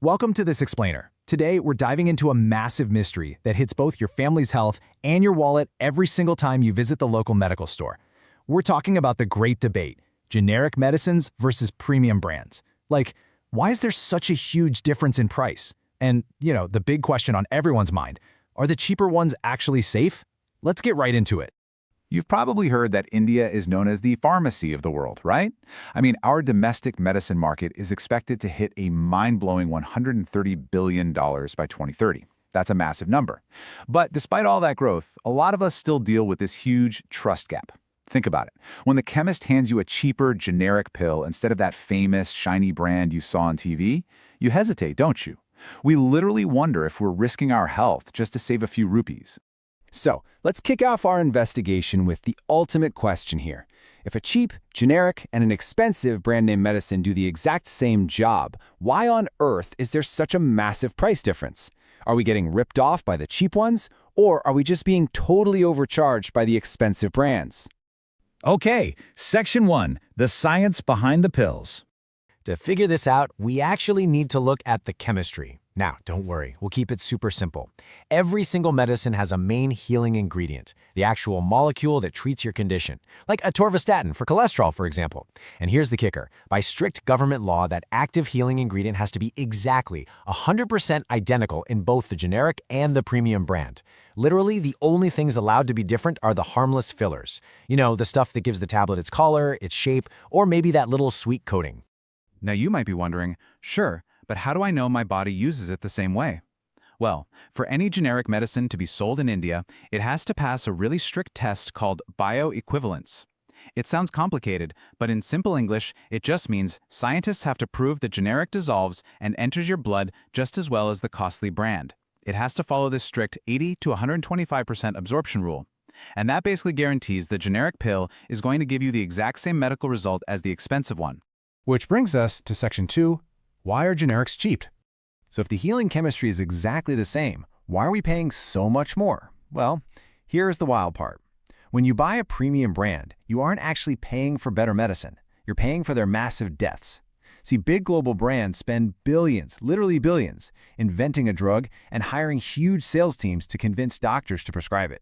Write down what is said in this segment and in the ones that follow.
Welcome to This Explainer. Today, we're diving into a massive mystery that hits both your family's health and your wallet every single time you visit the local medical store. We're talking about the great debate, generic medicines versus premium brands. Like, why is there such a huge difference in price? And, the big question on everyone's mind, are the cheaper ones actually safe? Let's get right into it. You've probably heard that India is known as the pharmacy of the world, right? I mean, our domestic medicine market is expected to hit a mind-blowing $130 billion by 2030. That's a massive number. But despite all that growth, a lot of us still deal with this huge trust gap. Think about it. When the chemist hands you a cheaper, generic pill instead of that famous, shiny brand you saw on TV, you hesitate, don't you? We literally wonder if we're risking our health just to save a few rupees. So, let's kick off our investigation with the ultimate question here. If a cheap, generic, and an expensive brand name medicine do the exact same job, why on earth is there such a massive price difference? Are we getting ripped off by the cheap ones, or are we just being totally overcharged by the expensive brands? Okay, Section 1, the science behind the pills. To figure this out, we actually need to look at the chemistry. Now, don't worry, we'll keep it super simple. Every single medicine has a main healing ingredient, the actual molecule that treats your condition, like atorvastatin for cholesterol, for example. And here's the kicker. By strict government law, that active healing ingredient has to be exactly 100% identical in both the generic and the premium brand. Literally, the only things allowed to be different are the harmless fillers. The stuff that gives the tablet its color, its shape, or maybe that little sweet coating. Now you might be wondering, sure, but how do I know my body uses it the same way? Well, for any generic medicine to be sold in India, it has to pass a really strict test called bioequivalence. It sounds complicated, but in simple English, it just means scientists have to prove the generic dissolves and enters your blood just as well as the costly brand. It has to follow this strict 80 to 125% absorption rule. And that basically guarantees the generic pill is going to give you the exact same medical result as the expensive one. Which brings us to Section 2, why are generics cheap? So if the healing chemistry is exactly the same, why are we paying so much more? Well, here's the wild part. When you buy a premium brand, you aren't actually paying for better medicine. You're paying for their massive deaths. See, big global brands spend billions, literally billions, inventing a drug and hiring huge sales teams to convince doctors to prescribe it.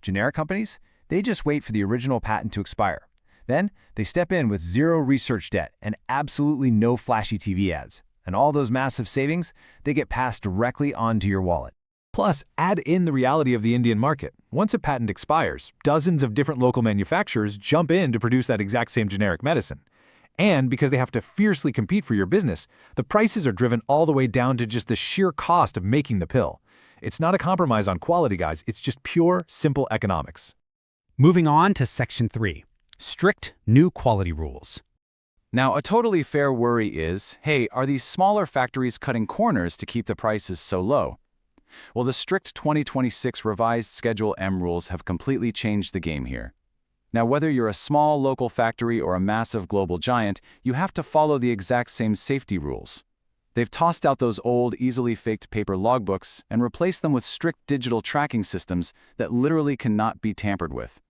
Generic companies, they just wait for the original patent to expire. Then, they step in with zero research debt and absolutely no flashy TV ads. And all those massive savings, they get passed directly onto your wallet. Plus, add in the reality of the Indian market. Once a patent expires, dozens of different local manufacturers jump in to produce that exact same generic medicine. And because they have to fiercely compete for your business, the prices are driven all the way down to just the sheer cost of making the pill. It's not a compromise on quality, guys. It's just pure, simple economics. Moving on to Section 3. Strict new quality rules. Now, a totally fair worry is, hey, are these smaller factories cutting corners to keep the prices so low? Well, the strict 2026 revised Schedule M rules have completely changed the game here. Now, whether you're a small local factory or a massive global giant, you have to follow the exact same safety rules. They've tossed out those old, easily faked paper logbooks and replaced them with strict digital tracking systems that literally cannot be tampered with.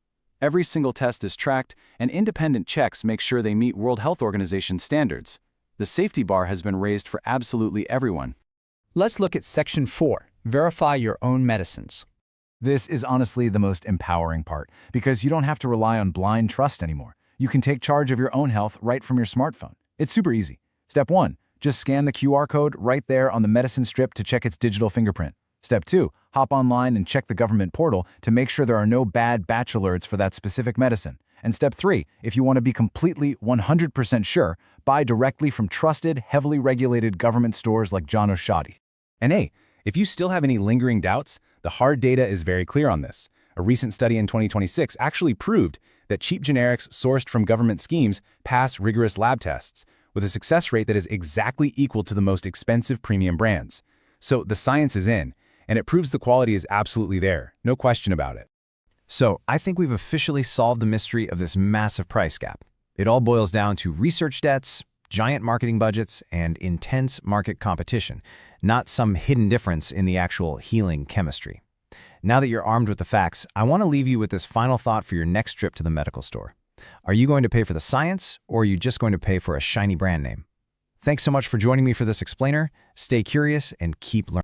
Every single test is tracked, and independent checks make sure they meet World Health Organization standards. The safety bar has been raised for absolutely everyone. Let's look at Section 4. Verify your own medicines. This is honestly the most empowering part, because you don't have to rely on blind trust anymore. You can take charge of your own health right from your smartphone. It's super easy. Step 1, just scan the QR code right there on the medicine strip to check its digital fingerprint. Step 2, hop online and check the government portal to make sure there are no bad batch alerts for that specific medicine. And Step 3, if you want to be completely 100% sure, buy directly from trusted, heavily regulated government stores like John Oshadi. And hey, if you still have any lingering doubts, the hard data is very clear on this. A recent study in 2026 actually proved that cheap generics sourced from government schemes pass rigorous lab tests, with a success rate that is exactly equal to the most expensive premium brands. So the science is in, and it proves the quality is absolutely there, no question about it. So, I think we've officially solved the mystery of this massive price gap. It all boils down to research debts, giant marketing budgets, and intense market competition, not some hidden difference in the actual healing chemistry. Now that you're armed with the facts, I want to leave you with this final thought for your next trip to the medical store. Are you going to pay for the science, or are you just going to pay for a shiny brand name? Thanks so much for joining me for this explainer. Stay curious and keep learning.